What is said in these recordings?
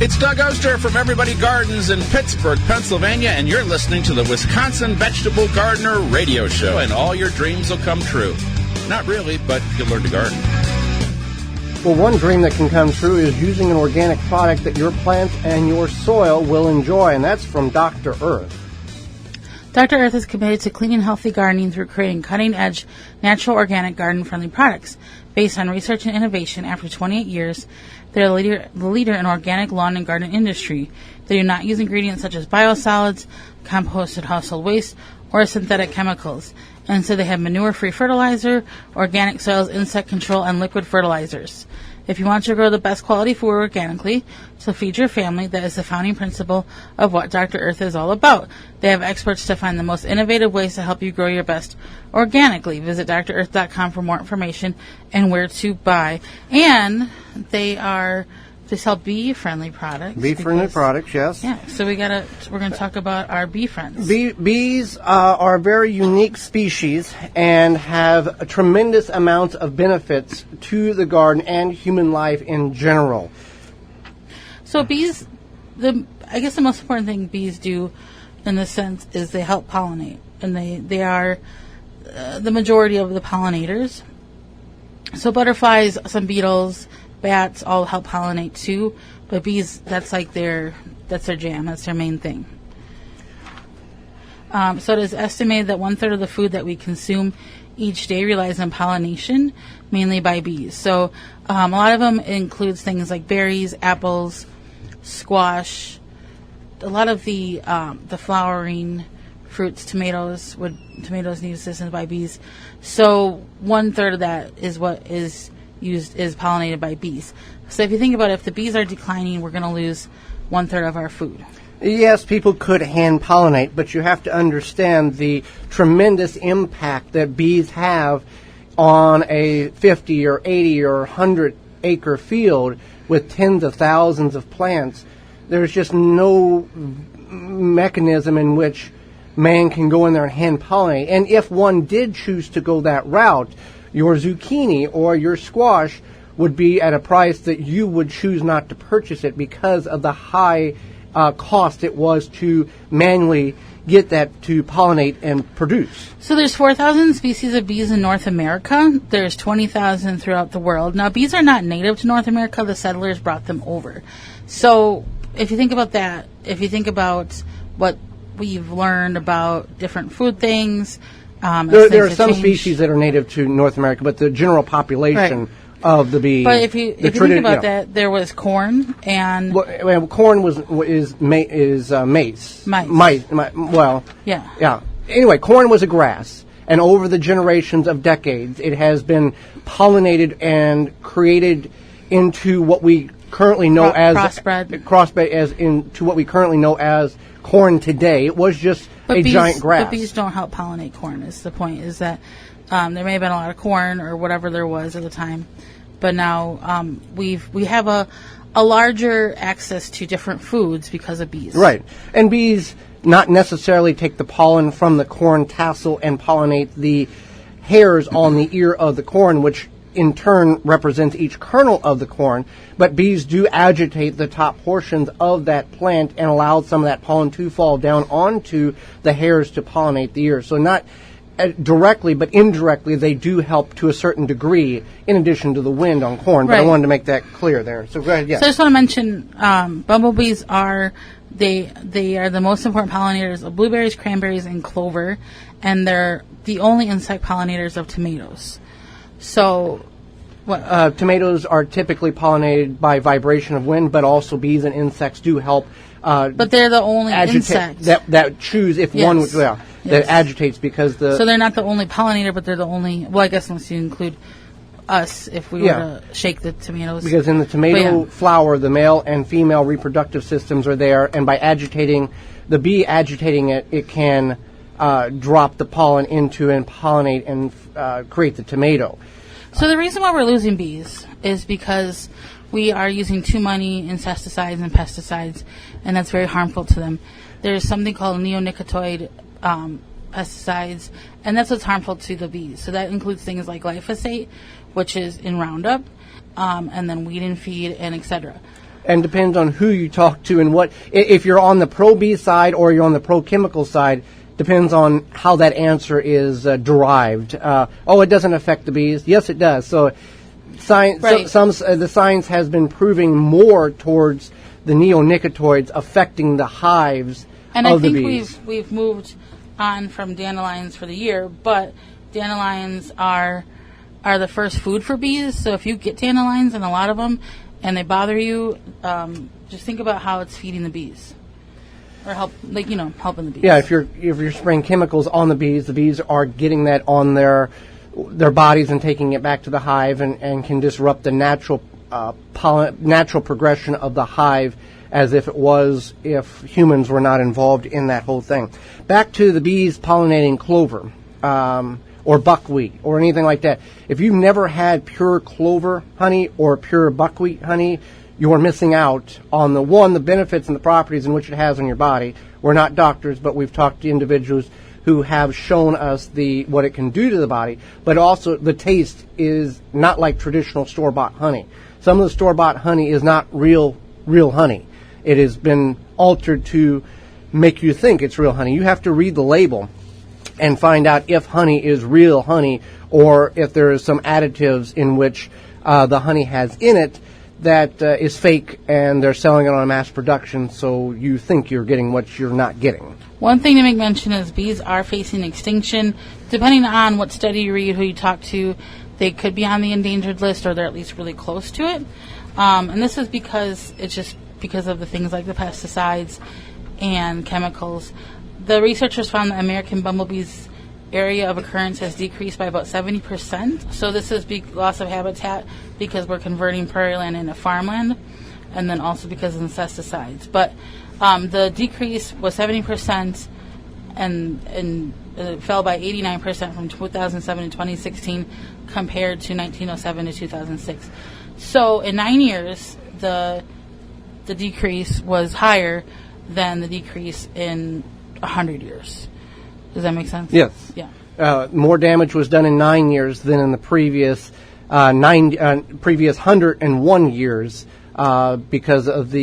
It's Doug Oster from Everybody Gardens in Pittsburgh, Pennsylvania, and you're listening to the Wisconsin Vegetable Gardener Radio Show, and all your dreams will come true. Not really, but you'll learn to garden. Well, one dream that can come true is using an organic product that your plants and your soil will enjoy, and that's from Dr. Earth. Dr. Earth is committed to clean and healthy gardening through creating cutting-edge, natural, organic, garden-friendly products. Based on research and innovation, after 28 years, they're the leader in organic lawn and garden industry. They do not use ingredients such as biosolids, composted household waste, or synthetic chemicals. And so they have manure-free fertilizer, organic soils, insect control, and liquid fertilizers. If you want to grow the best quality food organically to feed your family, that is the founding principle of what Dr. Earth is all about. They have experts to find the most innovative ways to help you grow your best organically. Visit drearth.com for more information and where to buy. And they sell bee-friendly products. Bee-friendly products, yes. Yeah, so we're going to talk about our bee friends. Bees are a very unique species and have a tremendous amounts of benefits to the garden and human life in general. So bees, I guess the most important thing bees do in this sense is they help pollinate. And they are the majority of the pollinators. So butterflies, some beetles, bats all help pollinate too, but bees, that's their jam. That's their main thing. So it is estimated that 1/3 of the food that we consume each day relies on pollination, mainly by bees. So a lot of them includes things like berries, apples, squash. A lot of the flowering fruits, tomatoes need assistance by bees. So 1/3 of that is what is pollinated by bees. So if you think about it, if the bees are declining, we're going to lose 1/3 of our food. Yes, people could hand pollinate, but you have to understand the tremendous impact that bees have on a 50 or 80 or 100 acre field with tens of thousands of plants. There's just no mechanism in which man can go in there and hand pollinate. And if one did choose to go that route, your zucchini or your squash would be at a price that you would choose not to purchase it because of the high cost it was to manually get that to pollinate and produce. So there's 4,000 species of bees in North America. There's 20,000 throughout the world. Now, bees are not native to North America. The settlers brought them over. So if you think about that, if you think about what we've learned about different food things, there are some species that are native to North America, but the general population of the bee. But if you think about that, there was corn and corn is mace. Mice. Well, yeah. Anyway, corn was a grass, and over the generations of decades, it has been pollinated and created into what we currently know as crossbred as into what we currently know as corn today. It was just giant grass. But bees don't help pollinate corn. Is the point? Is that there may have been a lot of corn or whatever there was at the time, but now we have a larger access to different foods because of bees. Right, and bees not necessarily take the pollen from the corn tassel and pollinate the hairs on the ear of the corn, which in turn represents each kernel of the corn, but bees do agitate the top portions of that plant and allow some of that pollen to fall down onto the hairs to pollinate the ears. So not directly, but indirectly, they do help to a certain degree, in addition to the wind on corn. But I wanted to make that clear there. So go ahead, yes. So I just want to mention, bumblebees are the most important pollinators of blueberries, cranberries, and clover, and they're the only insect pollinators of tomatoes. So, tomatoes are typically pollinated by vibration of wind, but also bees and insects do help. But they're the only insect that choose if one that agitates because So they're not the only pollinator, but they're the only. Well, I guess unless you include us, if we were to shake the tomatoes. Because in the tomato flower, the male and female reproductive systems are there, and by agitating the bee agitating it, it can drop the pollen into and pollinate and create the tomato. So the reason why we're losing bees is because we are using too many insecticides and pesticides, and that's very harmful to them. There's something called neonicotinoid pesticides, and that's what's harmful to the bees. So that includes things like glyphosate, which is in Roundup, and then weed and feed, and etc. and depends on who you talk to and what. If you're on the pro-bee side or you're on the pro-chemical side, depends on how that answer is derived. It doesn't affect the bees. Yes, it does. So, science, Right. the science has been proving more towards the neonicotinoids affecting the hives And of I think the bees. we've moved on from dandelions for the year, but dandelions are the first food for bees. So if you get dandelions, and a lot of them, and they bother you, just think about how it's feeding the bees, or helping the bees. Yeah, if you're spraying chemicals on the bees are getting that on their bodies and taking it back to the hive, and can disrupt the natural progression of the hive, as if humans were not involved in that whole thing. Back to the bees pollinating clover, or buckwheat, or anything like that. If you've never had pure clover honey or pure buckwheat honey, you're missing out on the benefits and the properties in which it has on your body. We're not doctors, but we've talked to individuals who have shown us what it can do to the body, but also the taste is not like traditional store-bought honey. Some of the store-bought honey is not real honey. It has been altered to make you think it's real honey. You have to read the label and find out if honey is real honey, or if there is some additives in which the honey has in it that is fake, and they're selling it on mass production, so you think you're getting what you're not getting. One thing to make mention is bees are facing extinction. Depending on what study you read, who you talk to, they could be on the endangered list, or they're at least really close to it. And this is because of the things like the pesticides and chemicals. The researchers found that American Bumblebee's area of occurrence has decreased by about 70%. So this is loss of habitat because we're converting prairie land into farmland, and then also because of pesticides. But the decrease was 70%, and it fell by 89% from 2007 to 2016 compared to 1907 to 2006. So in 9 years, the decrease was higher than the decrease in 100 years. Does that make sense? Yes. Yeah. More damage was done in 9 years than in the previous 101 years because of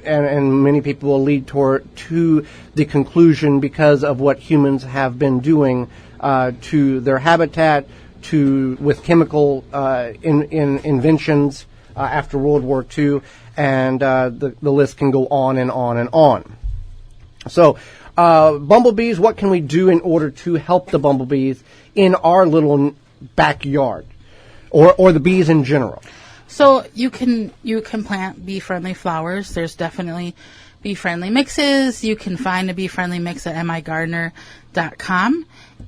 and many people will lead to the conclusion because of what humans have been doing to their habitat, with chemical inventions after World War II, and the list can go on and on and on. So, bumblebees, what can we do in order to help the bumblebees in our little backyard, or the bees in general? So you can plant bee-friendly flowers. There's definitely bee-friendly mixes. You can find a bee-friendly mix at migardener.com.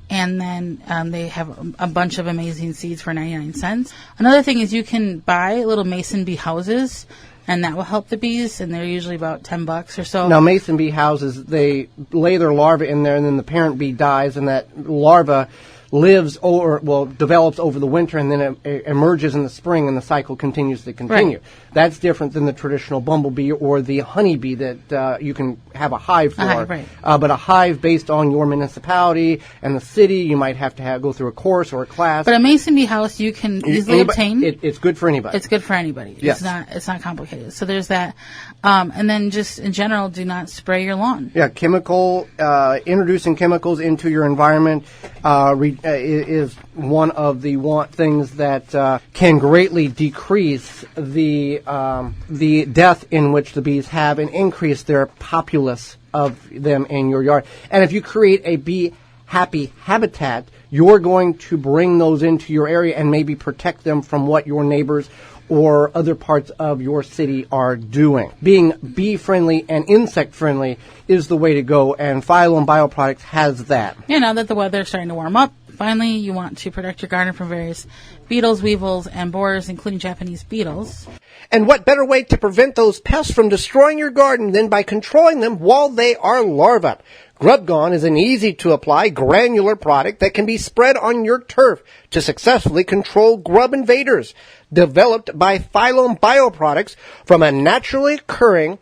And then they have a bunch of amazing seeds for 99 cents. Another thing is you can buy little mason bee houses, and that will help the bees, and they're usually about $10 or so. Now, mason bee houses, they lay their larvae in there, and then the parent bee dies, and that larva develops over the winter, and then it emerges in the spring, and the cycle continues to continue. Right. That's different than the traditional bumblebee or the honeybee that you can have a hive for. Right. But a hive based on your municipality and the city, you might have to go through a course or a class. But a mason bee house you can easily obtain. It's good for anybody. It's good for anybody. Yes. It's not complicated. So there's that. And then just in general, do not spray your lawn. Yeah, introducing chemicals into your environment is one of the things that can greatly decrease the death in which the bees have and increase their populace of them in your yard. And if you create a bee happy habitat, you're going to bring those into your area and maybe protect them from what your neighbors or other parts of your city are doing. Being bee-friendly and insect-friendly is the way to go, and Phylum Bioproducts has that. Yeah, now that the weather's starting to warm up, finally you want to protect your garden from various beetles, weevils, and borers, including Japanese beetles. And what better way to prevent those pests from destroying your garden than by controlling them while they are larvae? Grub Gone is an easy-to-apply granular product that can be spread on your turf to successfully control grub invaders. Developed by Phylum Bioproducts from a naturally occurring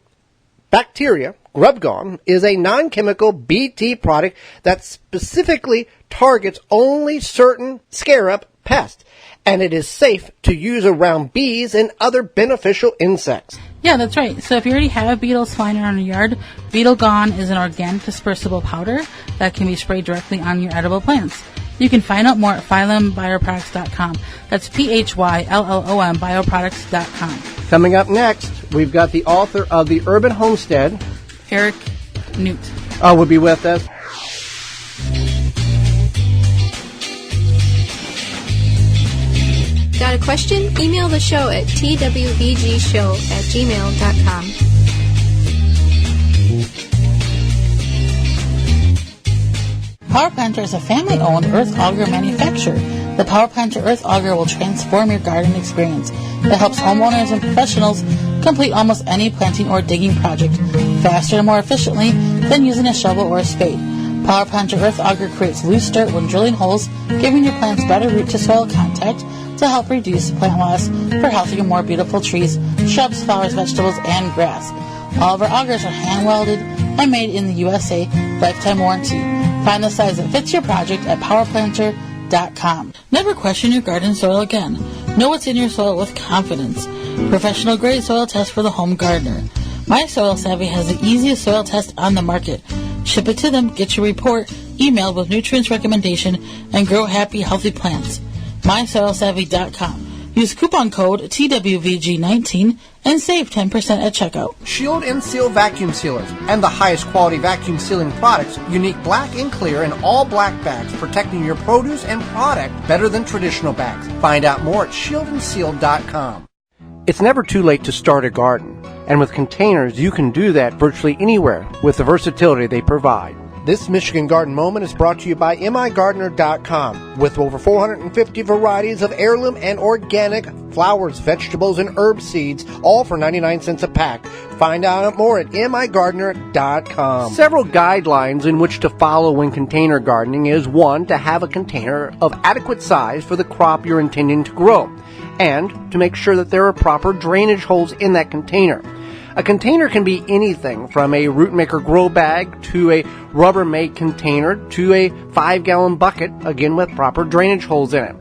bacteria, Grub Gone is a non-chemical BT product that specifically targets only certain scarab pests, and it is safe to use around bees and other beneficial insects. Yeah, that's right. So if you already have beetles flying around your yard, Beetle Gone is an organic dispersible powder that can be sprayed directly on your edible plants. You can find out more at phyllombioproducts.com. That's PHYLLOM bioproducts.com. Coming up next, we've got the author of The Urban Homestead, Eric Newt. will be with us. Got a question? Email the show at twvgshow@gmail.com. Power Planter is a family-owned earth auger manufacturer. The Power Planter Earth Auger will transform your garden experience. It helps homeowners and professionals complete almost any planting or digging project faster and more efficiently than using a shovel or a spade. Power Planter Earth Auger creates loose dirt when drilling holes, giving your plants better root-to-soil contact to help reduce plant loss for healthier, more beautiful trees, shrubs, flowers, vegetables, and grass. All of our augers are hand-welded and made in the USA, lifetime warranty. Find the size that fits your project at powerplanter.com. Never question your garden soil again. Know what's in your soil with confidence. Professional grade soil test for the home gardener. My Soil Savvy has the easiest soil test on the market. Ship it to them, get your report, emailed with nutrients recommendation, and grow happy, healthy plants. MySoilSavvy.com. Use coupon code TWVG19 and save 10% at checkout. Shield and Seal vacuum sealers and the highest quality vacuum sealing products, unique black and clear and all black bags, protecting your produce and product better than traditional bags. Find out more at shieldandseal.com. It's never too late to start a garden, and with containers you can do that virtually anywhere with the versatility they provide. This Michigan Garden Moment is brought to you by migardener.com. With over 450 varieties of heirloom and organic flowers, vegetables, and herb seeds, all for 99 cents a pack. Find out more at migardener.com. Several guidelines in which to follow when container gardening is: 1, to have a container of adequate size for the crop you're intending to grow, and to make sure that there are proper drainage holes in that container. A container can be anything from a root maker grow bag to a Rubbermaid container to a 5-gallon bucket, again with proper drainage holes in it.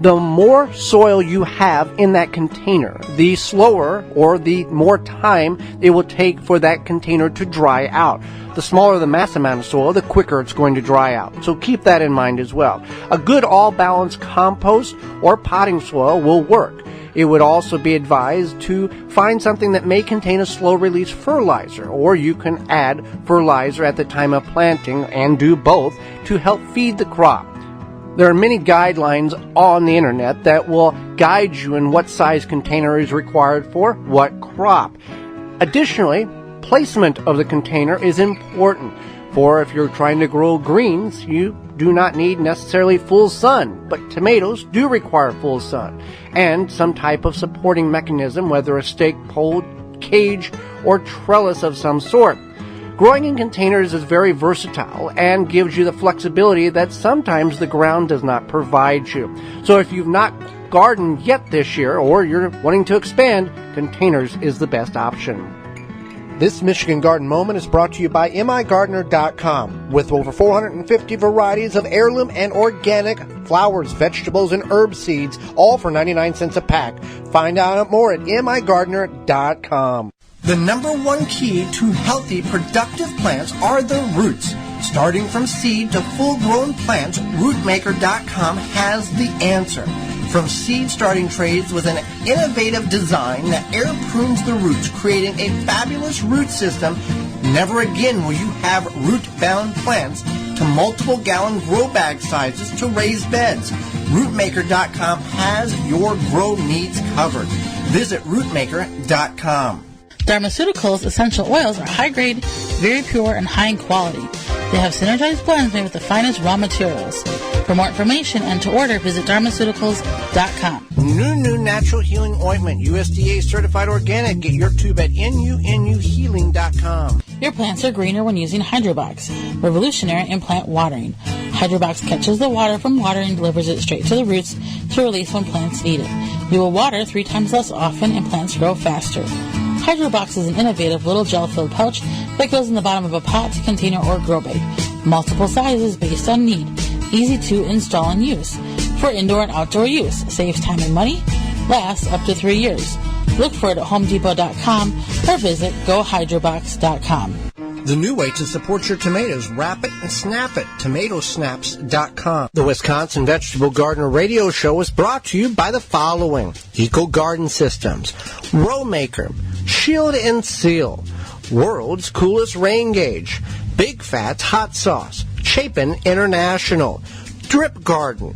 The more soil you have in that container, the slower or the more time it will take for that container to dry out. The smaller the mass amount of soil, the quicker it's going to dry out. So keep that in mind as well. A good all-balanced compost or potting soil will work. It would also be advised to find something that may contain a slow-release fertilizer, or you can add fertilizer at the time of planting and do both to help feed the crop. There are many guidelines on the internet that will guide you in what size container is required for what crop. Additionally, placement of the container is important. For if you're trying to grow greens, you do not need necessarily full sun, but tomatoes do require full sun, and some type of supporting mechanism, whether a stake, pole, cage, or trellis of some sort. Growing in containers is very versatile and gives you the flexibility that sometimes the ground does not provide you. So if you've not gardened yet this year, or you're wanting to expand, containers is the best option. This Michigan Garden Moment is brought to you by migardener.com. With over 450 varieties of heirloom and organic flowers, vegetables, and herb seeds, all for 99 cents a pack. Find out more at migardener.com. The number one key to healthy, productive plants are the roots. Starting from seed to full-grown plants, rootmaker.com has the answer. From seed starting trays with an innovative design that air prunes the roots, creating a fabulous root system, never again will you have root-bound plants, to multiple gallon grow bag sizes to raised beds. Rootmaker.com has your grow needs covered. Visit rootmaker.com. Dermaceuticals essential oils are high grade, very pure, and high in quality. They have synergized blends made with the finest raw materials. For more information and to order, visit Dermaceuticals.com. New Natural Healing Ointment, USDA certified organic. Get your tube at nunuhealing.com. Your plants are greener when using Hydrobox, revolutionary in plant watering. Hydrobox catches the water from watering and delivers it straight to the roots to release when plants need it. You will water 3 times less often and plants grow faster. Hydrobox is an innovative little gel-filled pouch that goes in the bottom of a pot, container, or grow bag. Multiple sizes based on need. Easy to install and use. For indoor and outdoor use. Saves time and money. Lasts up to 3 years. Look for it at homedepot.com or visit gohydrobox.com. The new way to support your tomatoes, wrap it and snap it, tomatosnaps.com. The Wisconsin Vegetable Gardener Radio Show is brought to you by the following: Eco Garden Systems, Row Maker, Shield and Seal, World's Coolest Rain Gauge, Big Fats Hot Sauce, Chapin International, Drip Garden,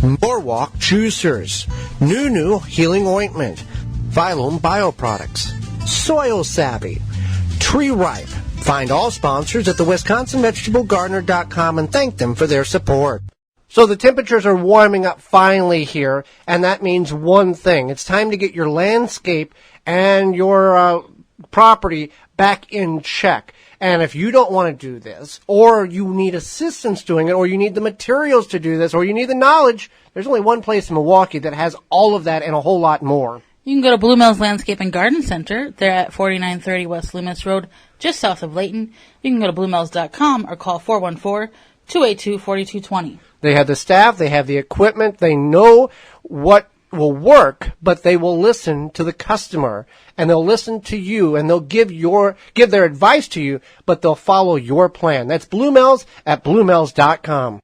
Norwalk Juicers, Nunu Healing Ointment, Phylum Bioproducts, Soil Savvy, Tree Ripe. Find all sponsors at the WisconsinVegetableGardener.com and thank them for their support. So the temperatures are warming up finally here, and that means one thing. It's time to get your landscape and your property back in check. And if you don't want to do this, or you need assistance doing it, or you need the materials to do this, or you need the knowledge, there's only one place in Milwaukee that has all of that and a whole lot more. You can go to Blue Mills Landscape and Garden Center. They're at 4930 West Loomis Road, just south of Layton. You can go to bluemills.com or call 414-282-4220. They have the staff, they have the equipment, they know what will work, but they will listen to the customer, and they'll listen to you, and they'll give their advice to you, but they'll follow your plan. That's Blue Mills at bluemills.com.